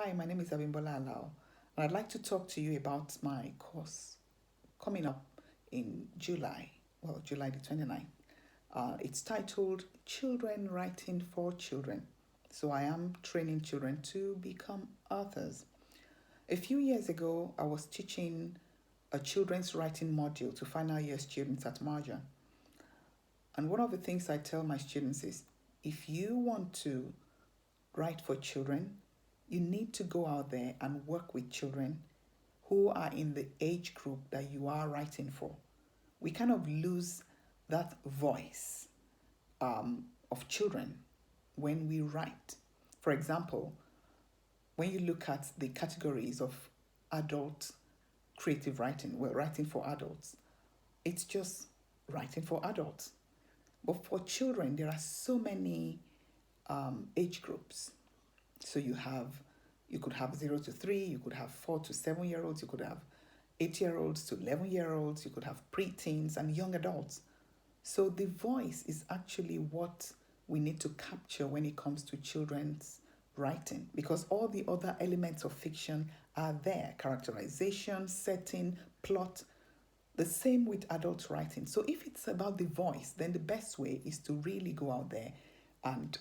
Hi, my name is Abimbola Alao, and I'd like to talk to you about my course coming up in July, July the 29th. It's titled Children Writing for Children. So I am training children to become authors. A few years ago, I was teaching a children's writing module to final year students at Marja. And one of the things I tell my students is if you want to write for children, you need to go out there and work with children who are in the age group that you are writing for. We kind of lose that voice of children when we write. For example, when you look at the categories of adult creative writing, well, writing for adults, it's just writing for adults. But for children, there are so many age groups. So you could have 0 to 3, you could have 4 to 7 year olds, you could have 8 year olds to 11 year olds, you could have preteens and young adults. So the voice is actually what we need to capture when it comes to children's writing, because all the other elements of fiction are there: characterization, setting, plot. The same with adult writing. So if it's about the voice, then the best way is to really go out there and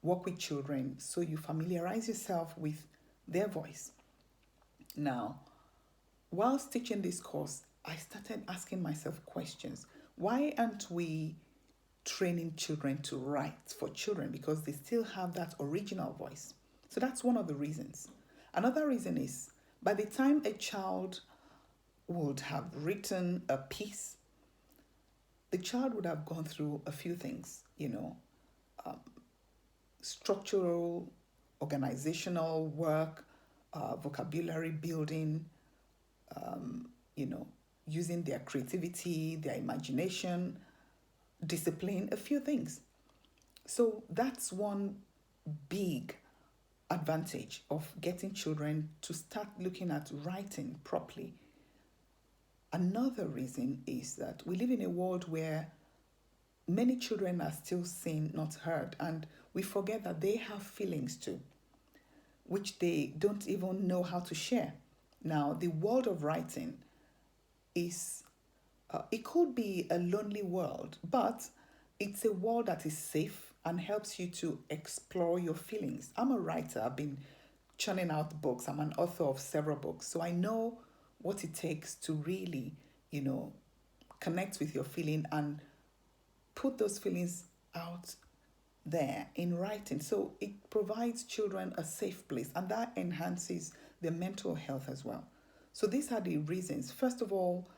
work with children so you familiarize yourself with their voice. Now, whilst teaching this course, I started asking myself questions. Why aren't we training children to write for children? Because they still have that original voice. So that's one of the reasons. Another reason is by the time a child would have written a piece, the child would have gone through a few things, structural, organizational work, vocabulary building, you know, using their creativity, their imagination, discipline, a few things. So that's one big advantage of getting children to start looking at writing properly. Another reason is that we live in a world where many children are still seen, not heard, and we forget that they have feelings too, which they don't even know how to share. Now, the world of writing is, it could be a lonely world, but it's a world that is safe and helps you to explore your feelings. I'm a writer, I've been churning out books, I'm an author of several books, so I know what it takes to really, you know, connect with your feeling and put those feelings out there in writing. So it provides children a safe place and that enhances their mental health as well. So these are the reasons. First of all,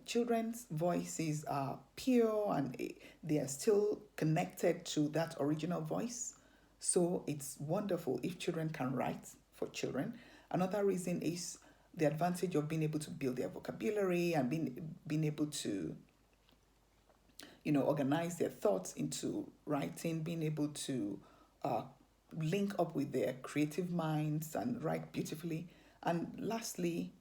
children's voices are pure and they are still connected to that original voice. So it's wonderful if children can write for children. Another reason is the advantage of being able to build their vocabulary and being able to organize their thoughts into writing, being able to uh, link up with their creative minds and write beautifully. And lastly,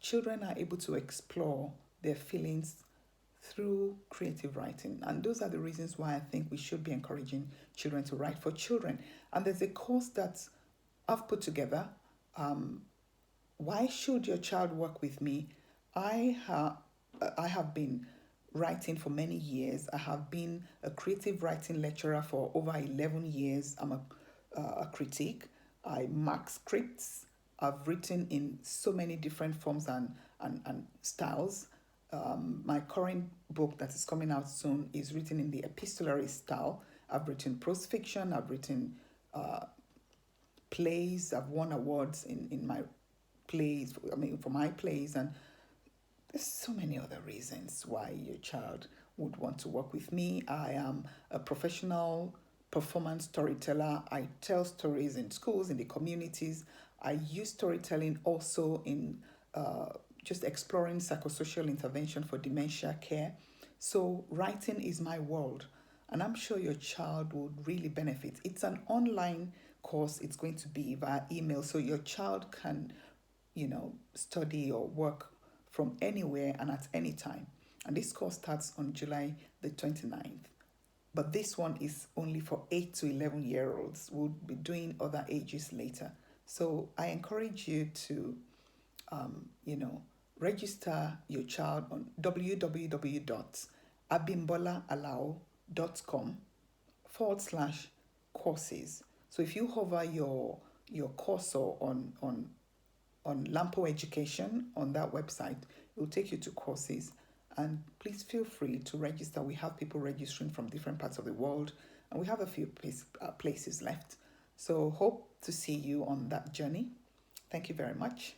children are able to explore their feelings through creative writing. And those are the reasons why I think we should be encouraging children to write for children. And there's a course that I've put together. Why should your child work with me? I have been writing for many years. I have been a creative writing lecturer for over 11 years. I'm a critic. I mark scripts. I've written in so many different forms and styles. My current book that is coming out soon is written in the epistolary style. I've written prose fiction. I've written plays. I've won awards in my plays, for my plays, and there's so many other reasons why your child would want to work with me. I am a professional performance storyteller. I tell stories in schools, in the communities. I use storytelling also in just exploring psychosocial intervention for dementia care. So writing is my world, and I'm sure your child would really benefit. It's an online course. It's going to be via email, so your child can, study or work from anywhere and at any time. And this course starts on July the 29th. but this one is only for 8 to 11-year-olds. We'll be doing other ages later. So I encourage you to, you know, register your child on www.abimbolaalao.com/courses. So if you hover your cursor on Lampo Education on that website, it will take you to courses. And please feel free to register. We have people registering from different parts of the world, and we have a few places left. So hope to see you on that journey. Thank you very much.